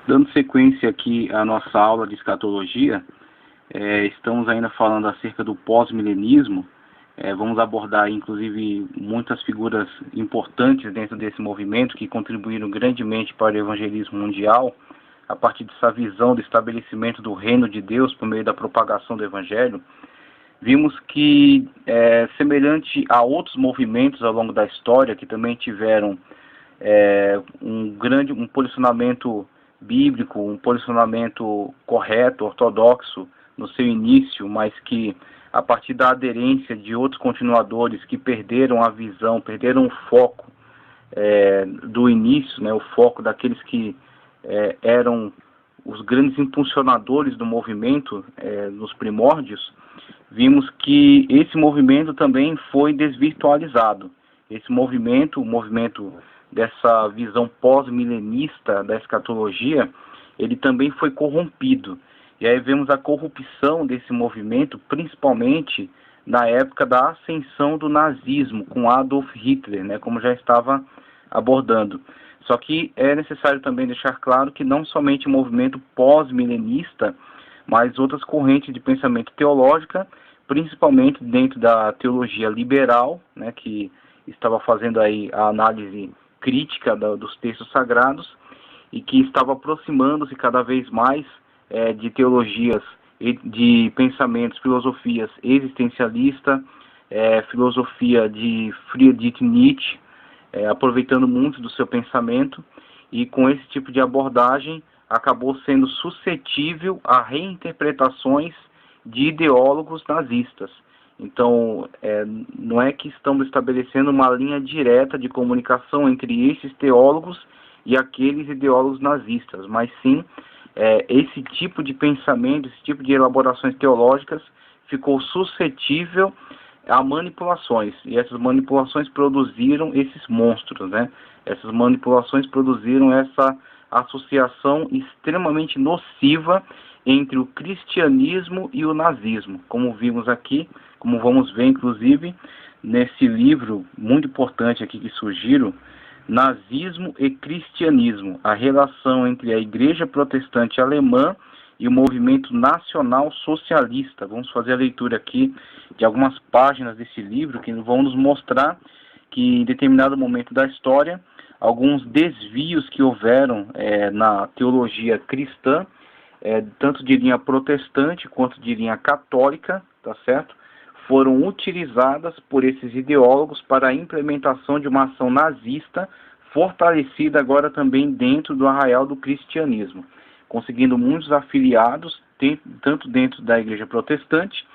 Dando sequência aqui à nossa aula de escatologia, estamos ainda falando acerca do pós-milenismo. Vamos abordar, inclusive, muitas figuras importantes dentro desse movimento que contribuíram grandemente para o evangelismo mundial, a partir dessa visão do estabelecimento do reino de Deus por meio da propagação do evangelho. Vimos que, semelhante a outros movimentos ao longo da história, que também tiveram um posicionamento bíblico, um posicionamento correto, ortodoxo no seu início, mas que a partir da aderência de outros continuadores que perderam a visão, perderam o foco do início, né, o foco daqueles que eram os grandes impulsionadores do movimento nos primórdios, vimos que esse movimento também foi desvirtualizado. Esse movimento, o movimento dessa visão pós-milenista da escatologia, ele também foi corrompido. E aí vemos a corrupção desse movimento, principalmente na época da ascensão do nazismo, com Adolf Hitler, né, como já estava abordando. Só que é necessário também deixar claro que não somente o movimento pós-milenista, mas outras correntes de pensamento teológica, principalmente dentro da teologia liberal, né, que estava fazendo aí a análise crítica dos textos sagrados e que estava aproximando-se cada vez mais de teologias, de pensamentos, filosofias existencialista, filosofia de Friedrich Nietzsche, aproveitando muito do seu pensamento, e com esse tipo de abordagem acabou sendo suscetível a reinterpretações de ideólogos nazistas. Então, não é que estamos estabelecendo uma linha direta de comunicação entre esses teólogos e aqueles ideólogos nazistas, mas sim, esse tipo de pensamento, esse tipo de elaborações teológicas ficou suscetível a manipulações, e essas manipulações produziram esses monstros, né? Essas manipulações produziram essa associação extremamente nociva entre o cristianismo e o nazismo, como vimos aqui, como vamos ver inclusive nesse livro muito importante aqui que surgiram, Nazismo e Cristianismo, a relação entre a Igreja Protestante Alemã e o movimento nacional socialista. Vamos fazer a leitura aqui de algumas páginas desse livro que vão nos mostrar que em determinado momento da história, alguns desvios que houveram na teologia cristã, tanto de linha protestante quanto de linha católica, tá certo? Foram utilizadas por esses ideólogos para a implementação de uma ação nazista, fortalecida agora também dentro do arraial do cristianismo, conseguindo muitos afiliados, tanto dentro da igreja protestante,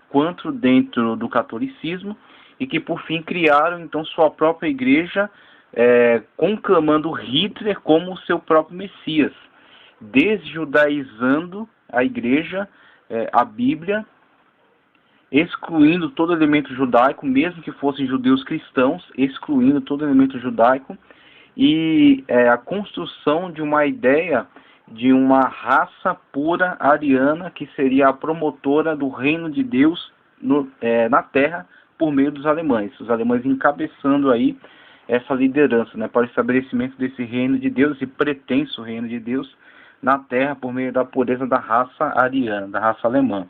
quanto dentro do catolicismo, e que por fim criaram então sua própria igreja, conclamando Hitler como o seu próprio Messias, desjudaizando a igreja, a Bíblia, excluindo todo elemento judaico, mesmo que fossem judeus cristãos, excluindo todo elemento judaico, e a construção de uma ideia de uma raça pura ariana que seria a promotora do reino de Deus na Terra por meio dos alemães. Os alemães encabeçando aí essa liderança, né, para o estabelecimento desse reino de Deus, esse pretenso reino de Deus na Terra por meio da pureza da raça ariana, da raça alemã.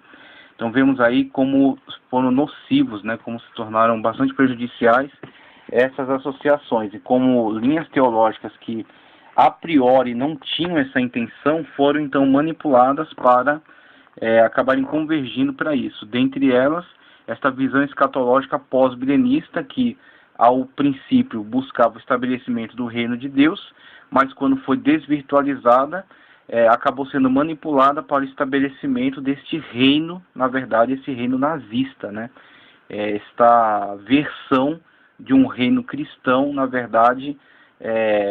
Então vemos aí como foram nocivos, né, como se tornaram bastante prejudiciais essas associações, e como linhas teológicas que a priori não tinham essa intenção foram então manipuladas para acabarem convergindo para isso. Dentre elas, esta visão escatológica pós-milenista que ao princípio buscava o estabelecimento do reino de Deus, mas quando foi desvirtualizada, acabou sendo manipulada para o estabelecimento deste reino, na verdade, esse reino nazista, né? Esta versão de um reino cristão, na verdade,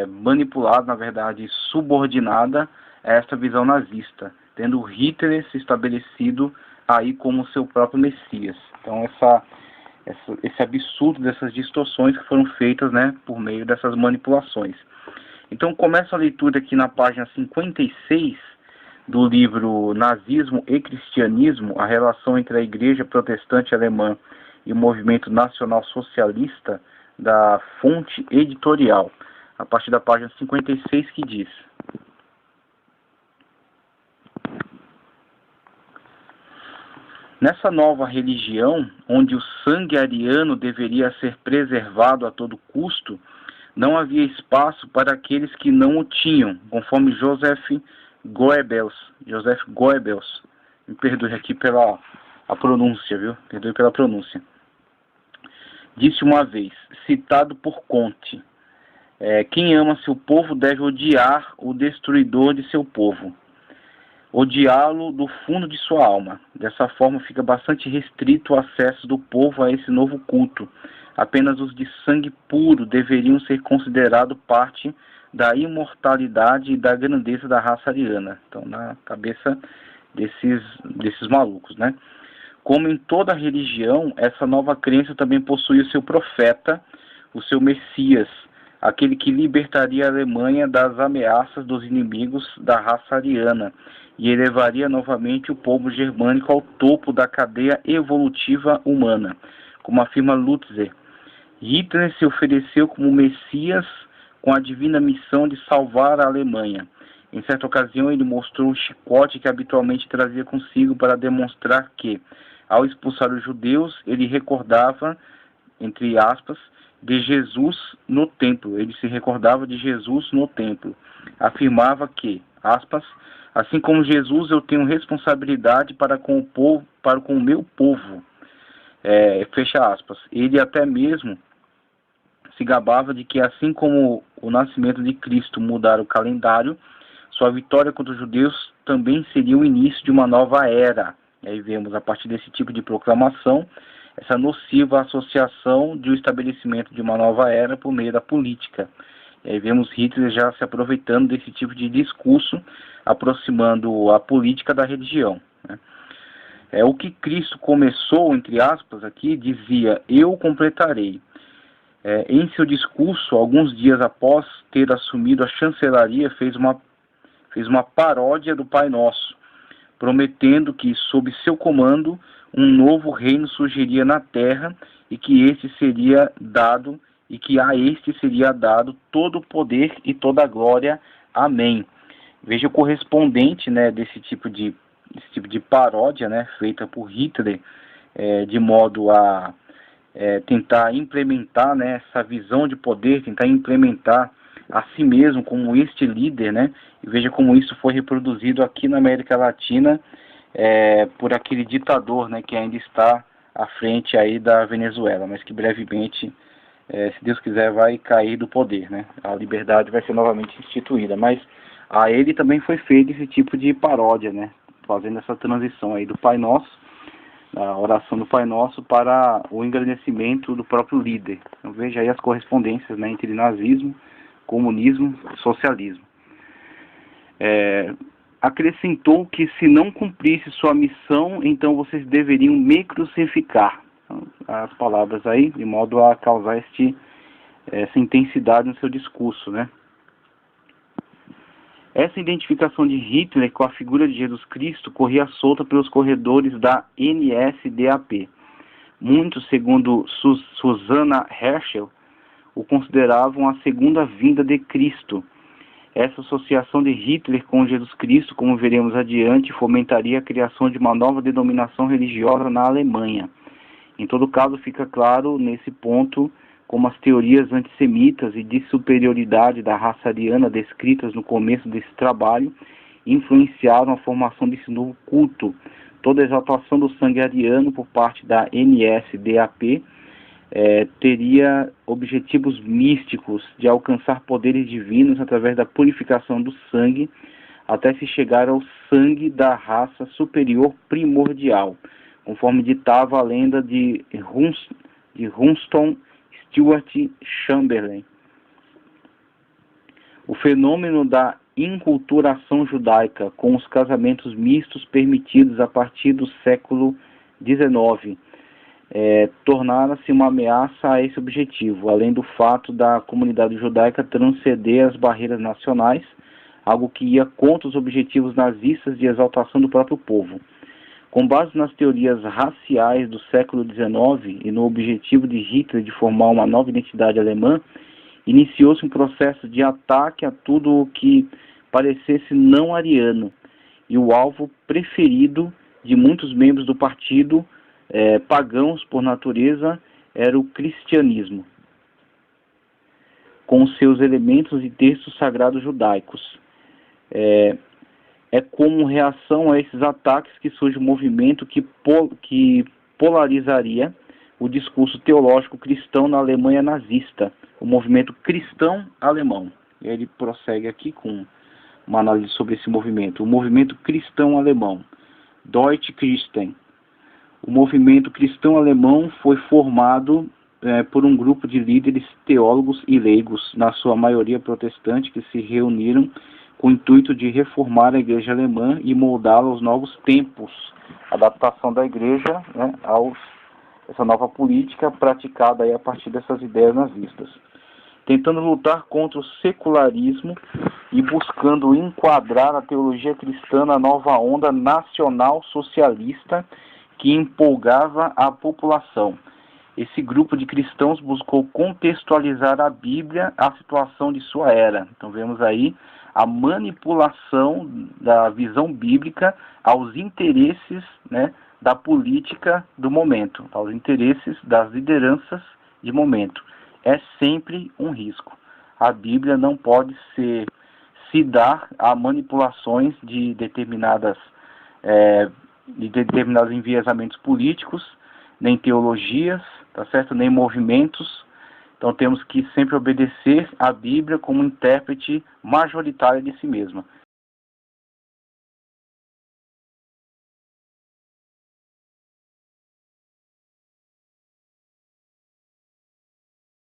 manipulada, na verdade, subordinada a esta visão nazista, tendo Hitler se estabelecido aí como seu próprio Messias. Então, esse absurdo dessas distorções que foram feitas, né, por meio dessas manipulações. Então, começa a leitura aqui na página 56 do livro Nazismo e Cristianismo, a relação entre a Igreja Protestante Alemã e o Movimento Nacional Socialista, da Fonte Editorial, a partir da página 56, que diz: Nessa nova religião, onde o sangue ariano deveria ser preservado a todo custo, não havia espaço para aqueles que não o tinham, conforme Joseph Goebbels. Me perdoe aqui pela a pronúncia, viu? Perdoe pela pronúncia. Disse uma vez, citado por Comte, quem ama seu povo deve odiar o destruidor de seu povo. Odiá-lo do fundo de sua alma. Dessa forma fica bastante restrito o acesso do povo a esse novo culto. Apenas os de sangue puro deveriam ser considerados parte da imortalidade e da grandeza da raça ariana. Então, na cabeça desses malucos, né? Como em toda religião, essa nova crença também possui o seu profeta, o seu Messias, aquele que libertaria a Alemanha das ameaças dos inimigos da raça ariana e elevaria novamente o povo germânico ao topo da cadeia evolutiva humana, como afirma Lutzer. Hitler se ofereceu como Messias com a divina missão de salvar a Alemanha. Em certa ocasião, ele mostrou o chicote que habitualmente trazia consigo para demonstrar que, ao expulsar os judeus, ele recordava, entre aspas, de Jesus no templo. Ele se recordava de Jesus no templo. Afirmava que, aspas, assim como Jesus, eu tenho responsabilidade para com o povo, para com o meu povo. Fecha aspas. Ele até mesmo se gabava de que, assim como o nascimento de Cristo mudara o calendário, sua vitória contra os judeus também seria o início de uma nova era. E aí vemos, a partir desse tipo de proclamação, essa nociva associação de um estabelecimento de uma nova era por meio da política. E aí vemos Hitler já se aproveitando desse tipo de discurso, aproximando a política da religião, né? O que Cristo começou, entre aspas, aqui, dizia, eu completarei. Em seu discurso, alguns dias após ter assumido a chancelaria, fez uma paródia do Pai Nosso, prometendo que, sob seu comando, um novo reino surgiria na terra e que a este seria dado todo o poder e toda a glória. Amém. Veja o correspondente, né, desse tipo de paródia, né, feita por Hitler, de modo a tentar implementar, né, essa visão de poder, tentar implementar a si mesmo como este líder, né? E veja como isso foi reproduzido aqui na América Latina por aquele ditador, né, que ainda está à frente aí da Venezuela, mas que brevemente, se Deus quiser, vai cair do poder, né? A liberdade vai ser novamente instituída, mas a ele também foi feito esse tipo de paródia, né? Fazendo essa transição aí do Pai Nosso, a oração do Pai Nosso, para o engrandecimento do próprio líder. Então veja aí as correspondências, né, entre nazismo, comunismo e socialismo. Acrescentou que se não cumprisse sua missão, então vocês deveriam me crucificar. Então, as palavras aí, de modo a causar essa intensidade no seu discurso, né? Essa identificação de Hitler com a figura de Jesus Cristo corria solta pelos corredores da NSDAP. Muitos, segundo Susanna Herschel, o consideravam a segunda vinda de Cristo. Essa associação de Hitler com Jesus Cristo, como veremos adiante, fomentaria a criação de uma nova denominação religiosa na Alemanha. Em todo caso, fica claro nesse ponto como as teorias antissemitas e de superioridade da raça ariana descritas no começo desse trabalho influenciaram a formação desse novo culto. Toda a exaltação do sangue ariano por parte da NSDAP teria objetivos místicos de alcançar poderes divinos através da purificação do sangue, até se chegar ao sangue da raça superior primordial, conforme ditava a lenda de Winston Stuart Chamberlain. O fenômeno da inculturação judaica, com os casamentos mistos permitidos a partir do século XIX, tornara-se uma ameaça a esse objetivo, além do fato da comunidade judaica transcender as barreiras nacionais, algo que ia contra os objetivos nazistas de exaltação do próprio povo. Com base nas teorias raciais do século XIX e no objetivo de Hitler de formar uma nova identidade alemã, iniciou-se um processo de ataque a tudo o que parecesse não ariano, e o alvo preferido de muitos membros do partido, pagãos por natureza, era o cristianismo, com seus elementos e textos sagrados judaicos. É como reação a esses ataques que surge um movimento que polarizaria o discurso teológico cristão na Alemanha nazista, o movimento cristão alemão. Ele prossegue aqui com uma análise sobre esse movimento. O movimento cristão alemão, Deutsche Christen. O movimento cristão alemão foi formado por um grupo de líderes teólogos e leigos, na sua maioria protestante, que se reuniram com o intuito de reformar a igreja alemã e moldá-la aos novos tempos. A adaptação da igreja, né, essa nova política praticada aí a partir dessas ideias nazistas. Tentando lutar contra o secularismo e buscando enquadrar a teologia cristã na nova onda nacional socialista que empolgava a população. Esse grupo de cristãos buscou contextualizar a Bíblia à situação de sua era. Então vemos aí a manipulação da visão bíblica aos interesses, né, da política do momento, aos interesses das lideranças de momento. É sempre um risco. A Bíblia não pode se dar a manipulações de determinados enviesamentos políticos, nem teologias, tá certo? Nem movimentos. Então temos que sempre obedecer à Bíblia como intérprete majoritária de si mesma.